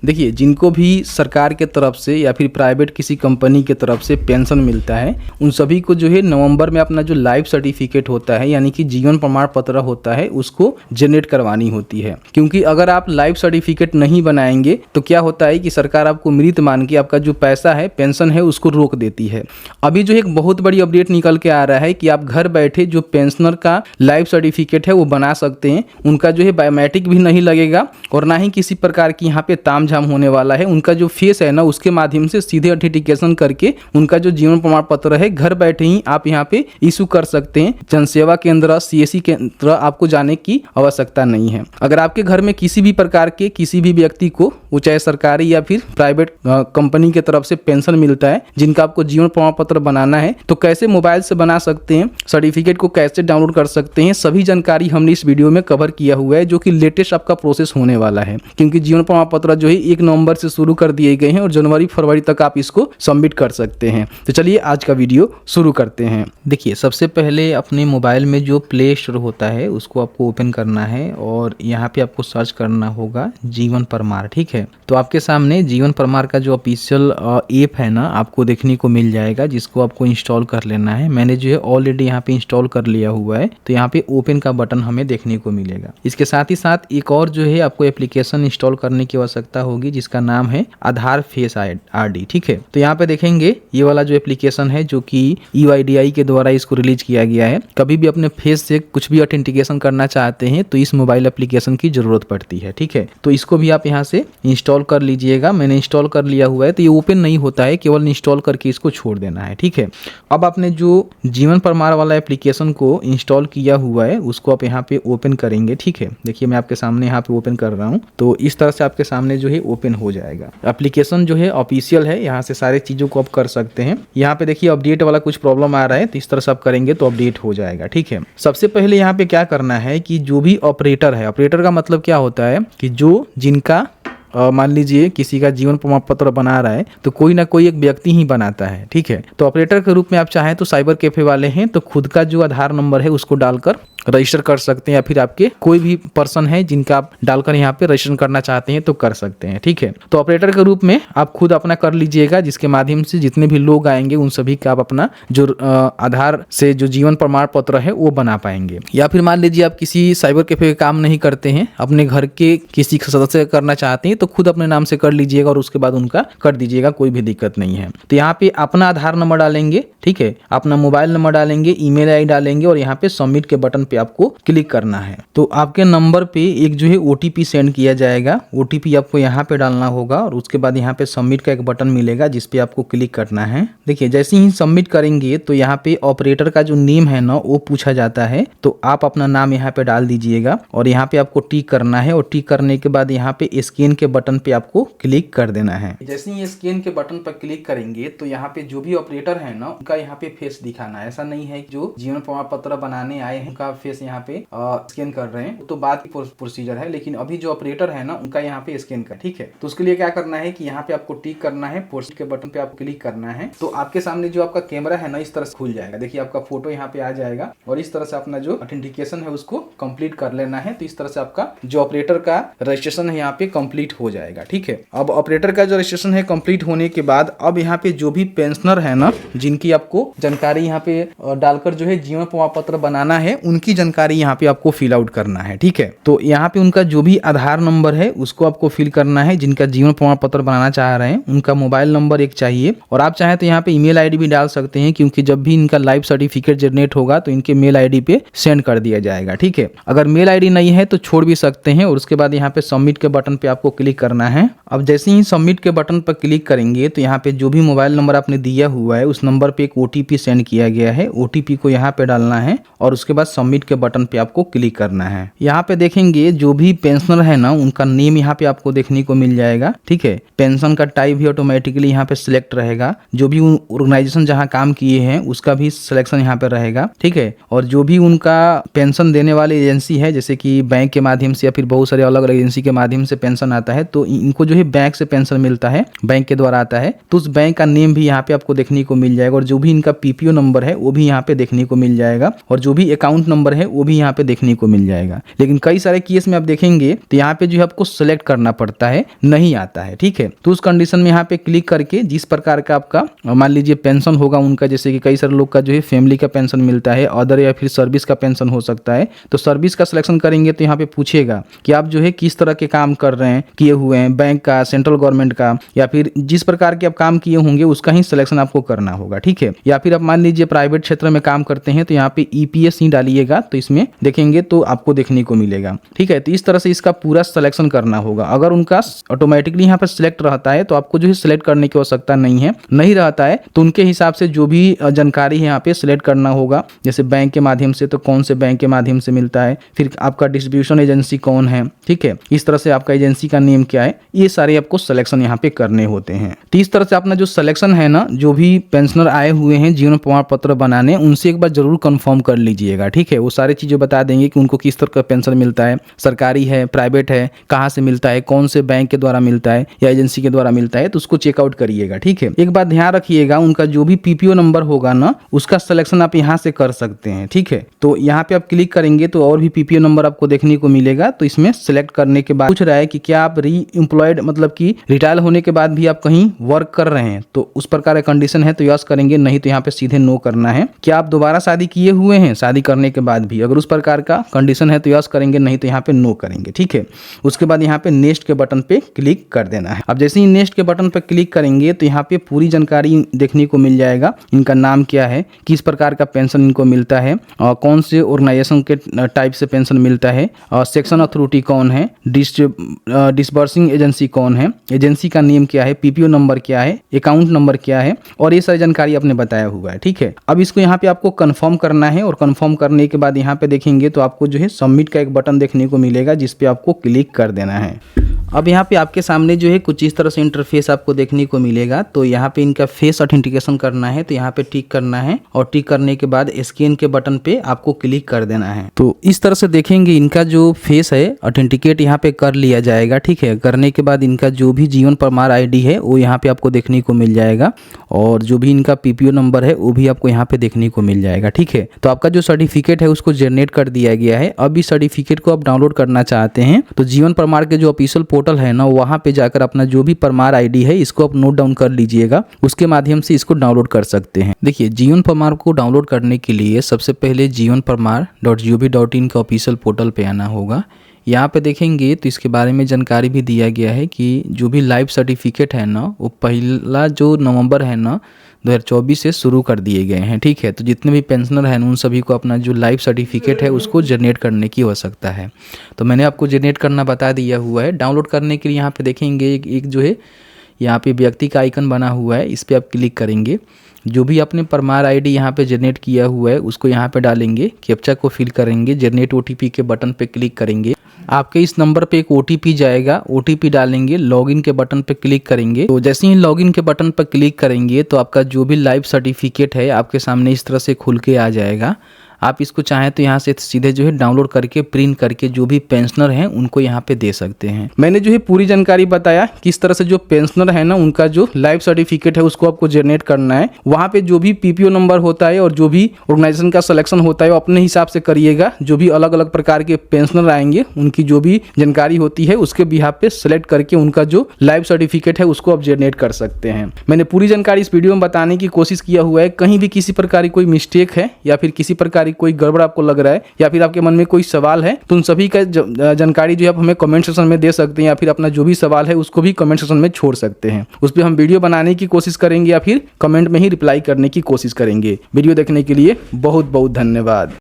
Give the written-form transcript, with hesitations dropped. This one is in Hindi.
देखिए, जिनको भी सरकार के तरफ से या फिर प्राइवेट किसी कंपनी के तरफ से पेंशन मिलता है, उन सभी को जो है नवंबर में अपना जो लाइफ सर्टिफिकेट होता है यानी कि जीवन प्रमाण पत्र होता है उसको जनरेट करवानी होती है। क्योंकि अगर आप लाइफ सर्टिफिकेट नहीं बनाएंगे तो क्या होता है कि सरकार आपको मृत मान के आपका जो पैसा है, पेंशन है, उसको रोक देती है। अभी जो एक बहुत बड़ी अपडेट निकल के आ रहा है कि आप घर बैठे जो पेंशनर का लाइफ सर्टिफिकेट है वो बना सकते हैं। उनका जो है बायोमेट्रिक भी नहीं लगेगा और ना ही किसी प्रकार की यहाँ पे तामझाम होने वाला है। उनका जो फेस है ना, उसके माध्यम से सीधे ऑथेंटिकेशन करके उनका जो जीवन प्रमाण पत्र है घर बैठे ही आप यहाँ पे इशू कर सकते हैं। जनसेवा केंद्र, सीएससी केंद्र आपको जाने की आवश्यकता नहीं है। अगर आपके घर में किसी भी प्रकार के किसी भी व्यक्ति को, वो चाहे सरकारी या फिर प्राइवेट कंपनी के तरफ से पेंशन मिलता है, जिनका आपको जीवन प्रमाण पत्र बनाना है, तो कैसे मोबाइल से बना सकते हैं, सर्टिफिकेट को कैसे डाउनलोड कर सकते हैं, सभी जानकारी हमने इस वीडियो में कवर किया हुआ है, जो कि लेटेस्ट आपका प्रोसेस होने वाला है। क्योंकि जीवन प्रमाण पत्र जो है 1 नवंबर से शुरू कर दिए गए हैं और जनवरी फरवरी तक आप इसको सबमिट कर सकते हैं। तो चलिए आज का वीडियो शुरू करते हैं। देखिए, सबसे पहले अपने मोबाइल में जो प्ले स्टोर होता है उसको आपको ओपन करना है और यहाँ पे आपको सर्च करना होगा जीवन प्रमाण। ठीक है, तो आपके सामने जीवन प्रमाण का जो ऑफिशियल ऐप है ना, आपको देखने को मिल जाएगा, जिसको आपको इंस्टॉल कर लेना है। मैंने जो है ऑलरेडी यहाँ पे इंस्टॉल कर लिया हुआ है, तो यहाँ पे ओपन का बटन हमें देखने को मिलेगा। इसके साथ ही साथ एक और जो है आपको एप्लीकेशन इंस्टॉल करने की आवश्यकता होगी, जिसका नाम है आधार फेस आईडी। ठीक है, तो यहाँ पे देखेंगे ये वाला जो एप्लीकेशन है, जो कि UIDAI के द्वारा इसको रिलीज किया गया है। कभी भी अपने फेस से कुछ भी ऑथेंटिकेशन करना चाहते हैं तो इस मोबाइल एप्लीकेशन की जरूरत पड़ती है। ठीक है, तो इसको भी आप यहाँ से इंस्टॉल कर लीजिएगा। मैंने इंस्टॉल कर लिया हुआ है, तो ये ओपन नहीं होता है, केवल इंस्टॉल करके इसको छोड़ देना है। ठीक है, अब आपने जो जीवन प्रमाण वाला एप्लीकेशन को इंस्टॉल किया हुआ है उसको आप यहाँ पे ओपन करेंगे। ठीक है, देखिए मैं आपके सामने यहाँ पे ओपन कर रहा हूँ, तो इस तरह से आपके सामने जो है ओपन हो जाएगा। एप्लीकेशन जो है ऑफिशियल है, यहाँ से सारे चीजों को आप कर सकते हैं। यहाँ पे देखिए अपडेट वाला कुछ प्रॉब्लम आ रहा है, तो इस तरह से आप करेंगे तो अपडेट हो जाएगा। ठीक है, सबसे पहले यहाँ पे क्या करना है कि जो भी ऑपरेटर है, ऑपरेटर का मतलब क्या होता है कि जो जिनका मान लीजिए किसी का जीवन प्रमाण पत्र बना रहा है तो कोई ना कोई एक व्यक्ति ही बनाता है। ठीक है, तो ऑपरेटर के रूप में आप चाहें तो साइबर कैफे वाले हैं तो खुद का जो आधार नंबर है उसको डालकर रजिस्टर कर सकते हैं, या फिर आपके कोई भी पर्सन है जिनका आप डालकर यहाँ पे रजिस्टर करना चाहते हैं तो कर सकते हैं। ठीक है, तो ऑपरेटर के रूप में आप खुद अपना कर लीजिएगा, जिसके माध्यम से जितने भी लोग आएंगे उन सभी का आप अपना जो आधार से जो जीवन प्रमाण पत्र है वो बना पाएंगे। या फिर मान लीजिए आप किसी साइबर कैफे का काम नहीं करते हैं, अपने घर के किसी सदस्य करना चाहते हैं तो खुद अपने नाम से कर लीजिएगा और उसके बाद उनका कर दीजिएगा, कोई भी दिक्कत नहीं है। तो यहाँ पे अपना आधार नंबर डालेंगे, ठीक है, अपना मोबाइल नंबर डालेंगे, ईमेल आईडी डालेंगे और यहाँ पे सबमिट के बटन पे आपको क्लिक करना है। तो आपके नंबर पे एक जो है OTP सेंड किया जाएगा। OTP आपको यहाँ पे डालना होगा और उसके बाद यहाँ पे सबमिट का एक बटन मिलेगा जिस पे आपको क्लिक करना है। देखिए, जैसे ही सबमिट करेंगे तो यहाँ पे ऑपरेटर का जो नेम है ना वो पूछा जाता है, तो आप अपना नाम यहाँ पे डाल दीजिएगा और यहाँ पे आपको टिक करना है और टिक करने के बाद यहाँ पे स्कैन के बटन पे आपको क्लिक कर देना है। जैसे ही स्कैन के बटन पर क्लिक करेंगे तो यहाँ पे जो भी ऑपरेटर है ना उनका यहाँ पे फेस दिखाना है। ऐसा नहीं है जो जीवन प्रमाण पत्र बनाने आए हैं उनका फेस यहाँ पे स्कैन कर रहे हैं, तो बात की प्रोसीजर है, लेकिन अभी जो ऑपरेटर है ना उनका यहाँ पे स्कैन कर। ठीक है, तो उसके लिए क्या करना है कि यहाँ पे आपको टिक करना है, पोस्ट के बटन पे आपको क्लिक करना है, तो आपके सामने जो आपका कैमरा है ना इस तरह से खुल जाएगा। देखिए आपका फोटो यहाँ पे आ जाएगा और इस तरह से अपना जो ऑथेंटिकेशन है उसको कंप्लीट कर लेना है। तो इस तरह से आपका जो ऑपरेटर का रजिस्ट्रेशन है यहाँ पे कंप्लीट हो जाएगा। ठीक है, अब ऑपरेटर का जो रजिस्ट्रेशन है कंप्लीट होने के बाद अब यहाँ पे जो भी पेंशनर है ना जिनकी आपको जानकारी यहाँ पे डालकर जो है जीवन प्रमाण पत्र बनाना है, उनकी जानकारी यहाँ पे आपको फिल आउट करना है। ठीक है, तो यहाँ पे उनका जो भी आधार नंबर है उसको आपको फिल करना है। जिनका जीवन प्रमाण पत्र बनाना चाह रहे हैं उनका मोबाइल नंबर एक चाहिए और आप चाहें तो यहाँ पे ईमेल आईडी भी डाल सकते हैं, क्योंकि जब भी इनका लाइफ सर्टिफिकेट जनरेट होगा तो इनके मेल आईडी पे सेंड कर दिया जाएगा। ठीक है, अगर मेल आईडी नहीं है तो छोड़ भी सकते हैं और उसके बाद यहाँ पे सबमिट के बटन पे आपको क्लिक करना है। अब जैसे ही सबमिट के बटन पर क्लिक करेंगे तो यहाँ पे जो भी मोबाइल नंबर आपने दिया हुआ है उस नंबर पे एक OTP सेंड किया गया है, OTP को यहाँ पे डालना है और उसके बाद सबमिट के बटन पे आपको क्लिक करना है। यहाँ पे देखेंगे जो भी पेंशनर है ना उनका नेम यहाँ पे आपको देखने को मिल जाएगा। ठीक है, पेंशन का टाइप भी ऑटोमेटिकली यहाँ पे सिलेक्ट रहेगा, जो भी ऑर्गेनाइजेशन जहाँ काम किए हैं उसका भी सिलेक्शन यहाँ पे रहेगा। ठीक है, और जो भी उनका पेंशन देने वाली एजेंसी है, जैसे कि बैंक के माध्यम से या फिर बहुत सारे अलग अलग एजेंसी के माध्यम से पेंशन आता है, तो इनको जो है बैंक से पेंशन मिलता है, बैंक के द्वारा आता है, तो उस बैंक का नेम भी यहाँ पे आपको देखने को मिल जाएगा और जो भी इनका पीपीओ नंबर है वो भी यहाँ पे देखने को मिल जाएगा और जो भी अकाउंट नंबर है वो भी यहाँ पे देखने को मिल जाएगा। लेकिन कई सारे केस में आप देखेंगे तो यहाँ पे जो है आपको सेलेक्ट करना पड़ता है, नहीं आता है, ठीक है। तो उस कंडीशन में यहाँ पे क्लिक करके जिस प्रकार का आपका मान लीजिए पेंशन होगा उनका, जैसे कि कई सारे लोग का जो है फैमिली का पेंशन मिलता है, अदर या फिर सर्विस का पेंशन हो सकता है, तो सर्विस का सिलेक्शन करेंगे तो यहाँ पे पूछेगा कि आप जो है किस तरह के काम कर रहे हैं, किए हुए हैं, बैंक का, सेंट्रल गवर्नमेंट का, या फिर जिस प्रकार के आप काम किए होंगे उसका ही सिलेक्शन आपको करना होगा, ठीक है। या फिर आप मान लीजिए प्राइवेट क्षेत्र में काम करते हैं तो यहाँ पे ईपीएस ही डालिएगा तो इसमें देखेंगे तो आपको देखने को मिलेगा, ठीक है। तो इस तरह से इसका पूरा सिलेक्शन करना होगा। अगर उनका ऑटोमेटिकली यहाँ पर सिलेक्ट रहता है तो आपको जो है सिलेक्ट करने की आवश्यकता नहीं है, नहीं रहता है तो उनके हिसाब से जो भी जानकारी है यहाँ पे सिलेक्ट करना होगा। जैसे बैंक के माध्यम से तो कौन से बैंक के माध्यम से मिलता है, फिर आपका डिस्ट्रीब्यूशन एजेंसी कौन है, ठीक है, इस तरह से आपका एजेंसी का नेम क्या है, ये सारे आपको सिलेक्शन यहाँ पे करने होते हैं। तो इस तरह से अपना जो सिलेक्शन है ना, जो भी पेंशनर आए हुए हैं जीवन प्रमाण पत्र बनाने, उनसे एक बार जरूर कंफर्म कर लीजिएगा, ठीक है। वो सारी चीजें बता देंगे कि उनको किस तरह का पेंशन मिलता है, सरकारी है, प्राइवेट है, कहाँ से मिलता है, कौन से बैंक के द्वारा मिलता है या एजेंसी के द्वारा मिलता है, तो उसको चेकआउट करिएगा, ठीक है। एक बात ध्यान रखिएगा, उनका जो भी पीपीओ नंबर होगा ना उसका सिलेक्शन आप यहाँ से कर सकते हैं, ठीक है। तो यहाँ पे आप क्लिक करेंगे तो और भी पीपीओ नंबर आपको देखने को मिलेगा। तो इसमें सिलेक्ट करने के बाद पूछ रहा है कि क्या आप री एम्प्लॉयड मतलब कि रिटायर होने के बाद भी आप कहीं वर्क कर रहे हैं, तो उस प्रकार का कंडीशन है तो यस करेंगे, नहीं तो यहाँ पे सीधे नो करना है। क्या आप दोबारा शादी किए हुए हैं शादी करने के बाद भी, अगर उस प्रकार का कंडीशन है तो यस करेंगे, नहीं तो यहाँ पे नो करेंगे, ठीक है। उसके बाद यहाँ पे नेक्स्ट के बटन पे क्लिक कर देना है। अब जैसे ही नेक्स्ट के बटन पे क्लिक करेंगे तो यहाँ पे पूरी जानकारी देखने को मिल जाएगा। इनका नाम क्या है, किस प्रकार का पेंशन इनको मिलता है, कौन से ऑर्गेनाइजेशन के टाइप से पेंशन मिलता है, सेक्शन अथॉरिटी कौन है, डिस्बर्सिंग एजेंसी कौन है, एजेंसी का नेम क्या है, पीपीओ नंबर क्या है, अकाउंट नंबर क्या है, और ये सारी जानकारी आपने बताया हुआ है, ठीक है। अब इसको यहाँ पे आपको कंफर्म करना है और कंफर्म करने के बाद यहाँ पे देखेंगे तो आपको जो है सबमिट का एक बटन देखने को मिलेगा जिस पे आपको क्लिक कर देना है। अब यहाँ पे आपके सामने जो है कुछ इस तरह से इंटरफेस आपको देखने को मिलेगा। तो यहाँ पे इनका फेस ऑथेंटिकेशन करना है तो यहाँ पे टिक करना है और टिक करने के बाद स्कैन के बटन पे आपको क्लिक कर देना है। तो इस तरह से देखेंगे इनका जो फेस है ऑथेंटिकेट यहाँ पे कर लिया जाएगा, ठीक है। करने के बाद इनका जो भी जीवन प्रमाण आईडी है वो यहाँ पे आपको देखने को मिल जाएगा और जो भी इनका पीपीओ नंबर है वो भी आपको यहाँ पे देखने को मिल जाएगा, ठीक है। तो आपका जो सर्टिफिकेट है उसको जनरेट कर दिया गया है। अब इस सर्टिफिकेट को आप डाउनलोड करना चाहते हैं तो जीवन प्रमाण के जो ऑफिशियल पोर्टल है ना वहाँ पे जाकर अपना जो भी प्रमाण आईडी है इसको आप नोट डाउन कर लीजिएगा, उसके माध्यम से इसको डाउनलोड कर सकते हैं। देखिए जीवन प्रमाण को डाउनलोड करने के लिए सबसे पहले jivanpramar.gov.in का ऑफिशियल पोर्टल पे आना होगा। यहाँ पे देखेंगे तो इसके बारे में जानकारी भी दिया गया है कि जो भी लाइफ सर्टिफिकेट है ना वो पहला जो नवंबर है ना 2024 से शुरू कर दिए गए हैं, ठीक है। तो जितने भी पेंशनर हैं उन सभी को अपना जो लाइफ सर्टिफिकेट है उसको जनरेट करने की आवश्यकता है। तो मैंने आपको जनरेट करना बता दिया हुआ है। डाउनलोड करने के लिए यहाँ पे देखेंगे एक जो है यहाँ पे व्यक्ति का आइकन बना हुआ है, इस पर आप क्लिक करेंगे। जो भी आपने प्रमाण आईडी यहाँ पे जनरेट किया हुआ है उसको यहाँ पे डालेंगे, कैप्चा को फिल करेंगे, जनरेट ओटीपी के बटन पे क्लिक करेंगे। आपके इस नंबर पे एक ओटीपी जाएगा, ओटीपी डालेंगे, लॉगिन के बटन पे क्लिक करेंगे। तो जैसे ही लॉगिन के बटन पर क्लिक करेंगे तो आपका जो भी लाइफ सर्टिफिकेट है आपके सामने इस तरह से खुल के आ जाएगा। आप इसको चाहें तो यहाँ से सीधे जो है डाउनलोड करके प्रिंट करके जो भी पेंशनर हैं उनको यहाँ पे दे सकते हैं। मैंने जो है पूरी जानकारी बताया किस तरह से जो पेंशनर है ना उनका जो लाइफ सर्टिफिकेट है उसको आपको जनरेट करना है। वहाँ पे जो भी पीपीओ नंबर होता है और जो भी ऑर्गेनाइजेशन का सिलेक्शन होता है वो अपने हिसाब से करिएगा। जो भी अलग अलग प्रकार के पेंशनर आएंगे उनकी जो भी जानकारी होती है उसके बिहाफ पे सिलेक्ट करके उनका जो लाइफ सर्टिफिकेट है उसको आप जनरेट कर सकते हैं। मैंने पूरी जानकारी इस वीडियो में बताने की कोशिश किया हुआ है। कहीं भी किसी प्रकार की कोई मिस्टेक है या फिर किसी प्रकार कोई गड़बड़ आपको लग रहा है या फिर आपके मन में कोई सवाल है तो उन सभी का जानकारी जो है आप हमें कमेंट सेक्शन में दे सकते हैं या फिर अपना जो भी सवाल है उसको भी कमेंट सेक्शन में छोड़ सकते हैं। उस पर हम वीडियो बनाने की कोशिश करेंगे या फिर कमेंट में ही रिप्लाई करने की कोशिश करेंगे। वीडियो देखने के लिए बहुत बहुत धन्यवाद।